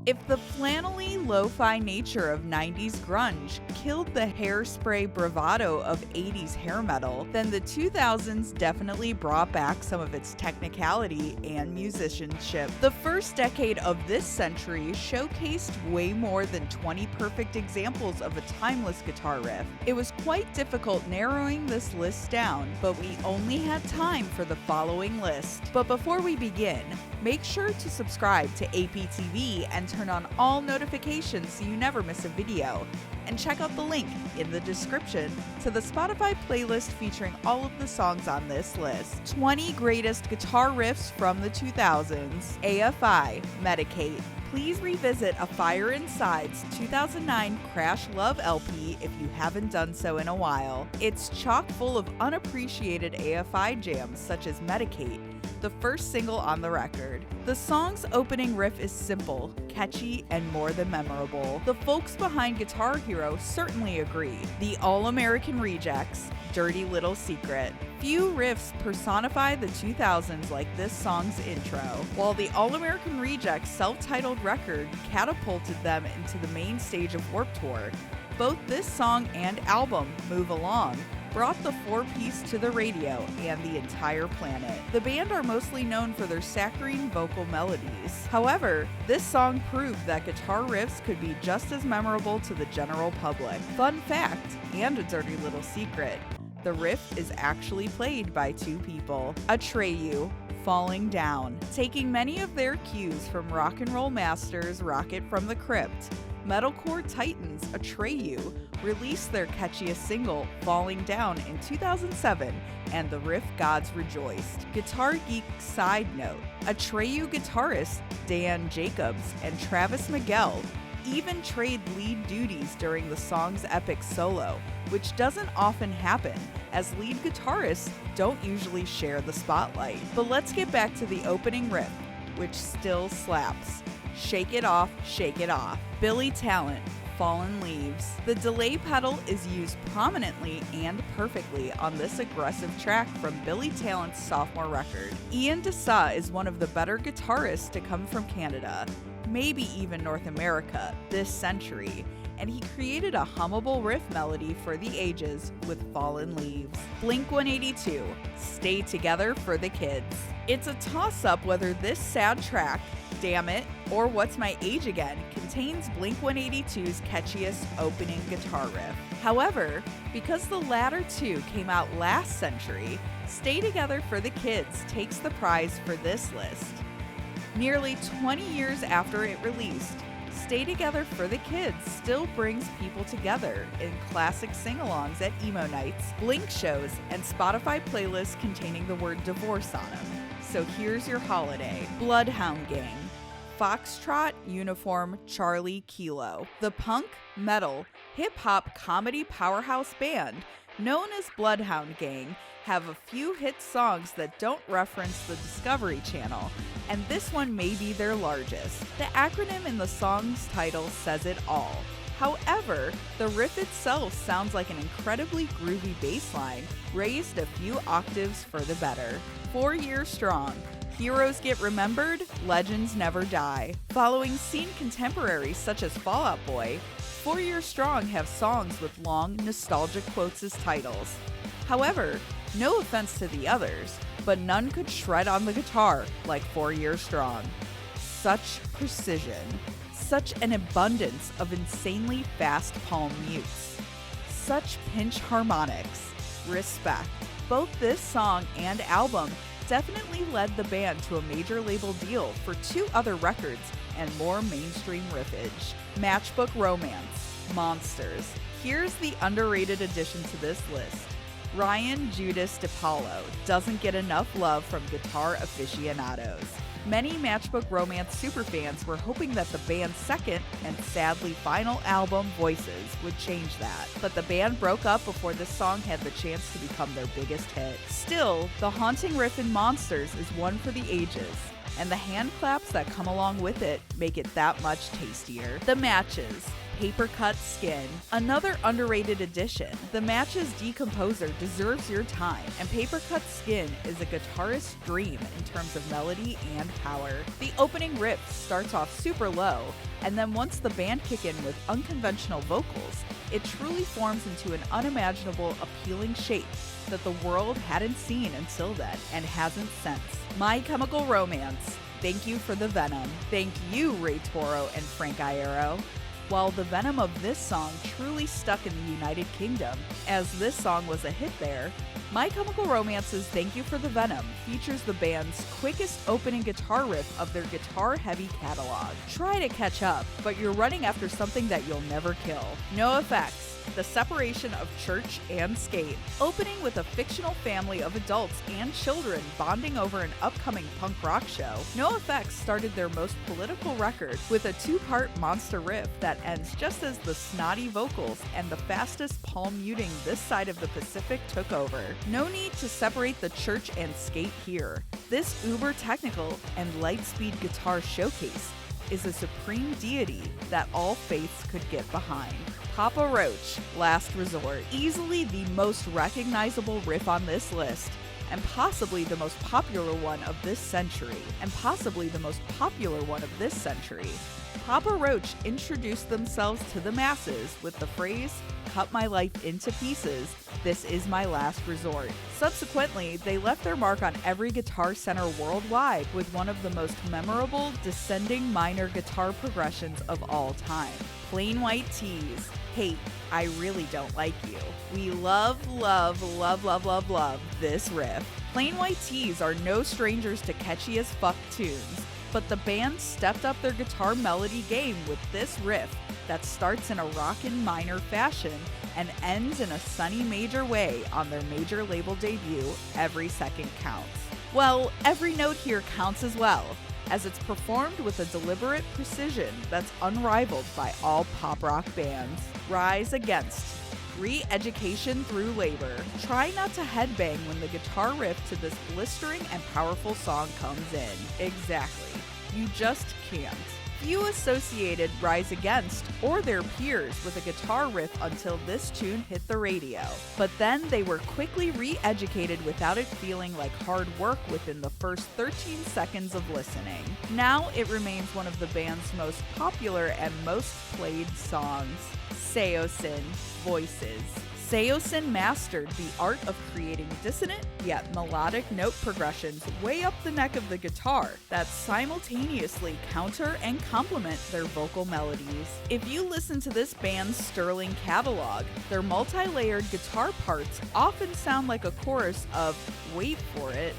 If the flannelly lo-fi nature of 90s grunge killed the hairspray bravado of 80s hair metal, then the 2000s definitely brought back some of its technicality and musicianship. The first decade of this century showcased way more than 20 perfect examples of a timeless guitar riff. It was quite difficult narrowing this list down, but we only had time for the following list. But before we begin, make sure to subscribe to APTV and turn on all notifications so you never miss a video. And check out the link in the description to the Spotify playlist featuring all of the songs on this list. 20 greatest guitar riffs from the 2000s. AFI, Medicate. Please revisit A Fire Inside's 2009 Crash Love LP if you haven't done so in a while. It's chock full of unappreciated AFI jams such as Medicate, the first single on the record. The song's opening riff is simple, catchy, and more than memorable. The folks behind Guitar Hero certainly agree. The All-American Rejects, Dirty Little Secret. Few riffs personify the 2000s like this song's intro. While the All-American Rejects' self-titled record catapulted them into the main stage of Warped Tour, both this song and album, Move Along, brought the four-piece to the radio and the entire planet. The band are mostly known for their saccharine vocal melodies. However, this song proved that guitar riffs could be just as memorable to the general public. Fun fact, and a dirty little secret, the riff is actually played by two people. Atreyu, Falling Down. Taking many of their cues from rock and roll masters Rocket from the Crypt, metalcore titans Atreyu released their catchiest single, Falling Down, in 2007, and the riff gods rejoiced. Guitar Geek side note, Atreyu guitarist Dan Jacobs and Travis Miguel even trade lead duties during the song's epic solo, which doesn't often happen, as lead guitarists don't usually share the spotlight. But let's get back to the opening riff, which still slaps. Shake It Off, Shake It Off. Billy Talent, Fallen Leaves. The delay pedal is used prominently and perfectly on this aggressive track from Billy Talent's sophomore record. Ian DeSa is one of the better guitarists to come from Canada, maybe even North America, this century, and he created a hummable riff melody for the ages with Fallen Leaves. Blink-182, Stay Together for the Kids. It's a toss-up whether this sad track, Damn It, or What's My Age Again contains Blink-182's catchiest opening guitar riff. However, because the latter two came out last century, Stay Together for the Kids takes the prize for this list. Nearly 20 years after it released, Stay Together for the Kids still brings people together in classic sing-alongs at emo nights, Blink shows, and Spotify playlists containing the word divorce on them. So here's your holiday. Bloodhound Gang, Foxtrot Uniform Charlie Kilo. The punk, metal, hip-hop comedy powerhouse band known as Bloodhound Gang have a few hit songs that don't reference the Discovery Channel, and this one may be their largest. The acronym in the song's title says it all. However, the riff itself sounds like an incredibly groovy bass line, raised a few octaves for the better. 4 Years Strong, Heroes Get Remembered, Legends Never Die. Following scene contemporaries such as Fall Out Boy, 4 Years Strong have songs with long, nostalgic quotes as titles. However, no offense to the others, but none could shred on the guitar like 4 Years Strong. Such precision, such an abundance of insanely fast palm mutes, such pinch harmonics, respect. Both this song and album definitely led the band to a major label deal for 2 other records and more mainstream riffage. Matchbook Romance, Monsters. Here's the underrated addition to this list. Ryan Judas DiPaolo doesn't get enough love from guitar aficionados. Many Matchbook Romance superfans were hoping that the band's second and sadly final album, Voices, would change that, but the band broke up before this song had the chance to become their biggest hit. Still, the haunting riff in Monsters is one for the ages, and the hand claps that come along with it make it that much tastier. The Matches, Paper Cut Skin, another underrated addition. The match's decomposer deserves your time, and Paper Cut Skin is a guitarist's dream in terms of melody and power. The opening riff starts off super low, and then once the band kick in with unconventional vocals, it truly forms into an unimaginable, appealing shape that the world hadn't seen until then and hasn't since. My Chemical Romance. Thank you for the Venom. Thank you, Ray Toro and Frank Iero. While the Venom of this song truly stuck in the United Kingdom, as this song was a hit there, My Chemical Romance's Thank You for the Venom features the band's quickest opening guitar riff of their guitar-heavy catalog. Try to catch up, but you're running after something that you'll never kill. NOFX. The separation of church and skate. Opening with a fictional family of adults and children bonding over an upcoming punk rock show, NOFX started their most political record with a two-part monster riff that ends just as the snotty vocals and the fastest palm muting this side of the Pacific took over. No need to separate the church and skate here. This uber technical and light-speed guitar showcase is a supreme deity that all faiths could get behind. Papa Roach, Last Resort. Easily the most recognizable riff on this list, and possibly the most popular one of this century. Papa Roach introduced themselves to the masses with the phrase, "Cut my life into pieces, this is my last resort." Subsequently, they left their mark on every guitar center worldwide with one of the most memorable descending minor guitar progressions of all time. Plain White Tees. Hate, I really don't like you. We love this riff. Plain White Tees are no strangers to catchy as fuck tunes, but the band stepped up their guitar melody game with this riff that starts in a rockin' minor fashion and ends in a sunny major way on their major label debut, Every Second Counts. Well, every note here counts as well, as it's performed with a deliberate precision that's unrivaled by all pop rock bands. Rise Against. Re-education through labor. Try not to headbang when the guitar riff to this blistering and powerful song comes in. Exactly. You just can't. Few associated Rise Against or their peers with a guitar riff until this tune hit the radio, but then they were quickly re-educated without it feeling like hard work within the first 13 seconds of listening. Now it remains one of the band's most popular and most played songs. Seosin, Voices. Seosin mastered the art of creating dissonant yet melodic note progressions way up the neck of the guitar that simultaneously counter and complement their vocal melodies. If you listen to this band's sterling catalog, their multi-layered guitar parts often sound like a chorus of, wait for it,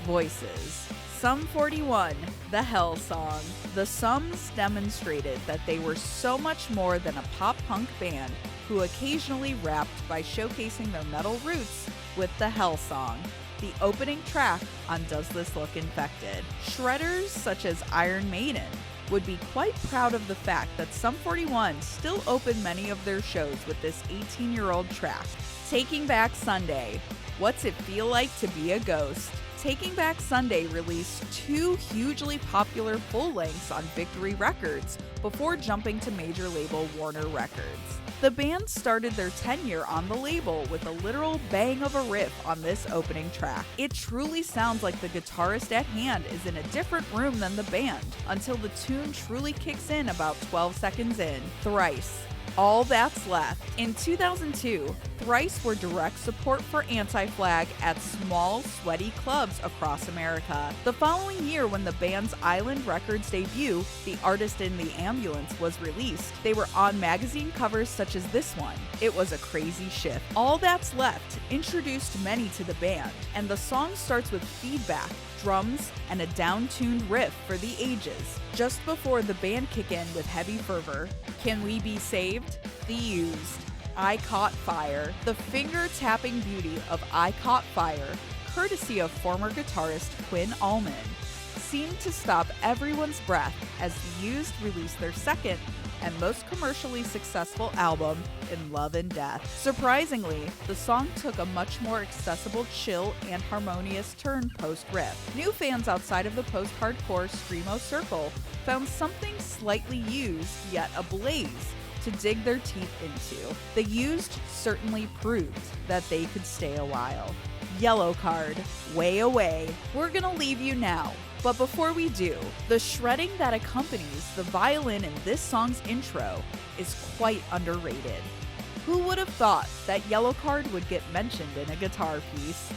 voices. Sum 41, the Hell Song. The Sums demonstrated that they were so much more than a pop-punk band who occasionally rapped by showcasing their metal roots with the Hell Song, the opening track on Does This Look Infected. Shredders such as Iron Maiden would be quite proud of the fact that Sum 41 still open many of their shows with this 18-year-old track. Taking Back Sunday. What's it feel like to be a ghost? Taking Back Sunday released two hugely popular full-lengths on Victory Records before jumping to major label Warner Records. The band started their tenure on the label with a literal bang of a riff on this opening track. It truly sounds like the guitarist at hand is in a different room than the band, until the tune truly kicks in about 12 seconds in. Thrice. All That's Left. In 2002, Thrice were direct support for Anti-Flag at small, sweaty clubs across America. The following year, when the band's Island Records debut, The Artist in the Ambulance, was released, they were on magazine covers such as this one. It was a crazy shift. All That's Left introduced many to the band, and the song starts with feedback, drums, and a down-tuned riff for the ages, just before the band kick in with heavy fervor. Can We Be Saved? The Used. I Caught Fire. The finger-tapping beauty of I Caught Fire, courtesy of former guitarist Quinn Allman, seemed to stop everyone's breath as The Used released their second and most commercially successful album, In Love and Death. Surprisingly, the song took a much more accessible, chill, and harmonious turn post-riff. New fans outside of the post-hardcore screamo circle found something slightly used, yet ablaze, to dig their teeth into. The Used certainly proved that they could stay a while. Yellow card, way away. We're gonna leave you now. But before we do, the shredding that accompanies the violin in this song's intro is quite underrated. Who would have thought that Yellow Card would get mentioned in a guitar piece?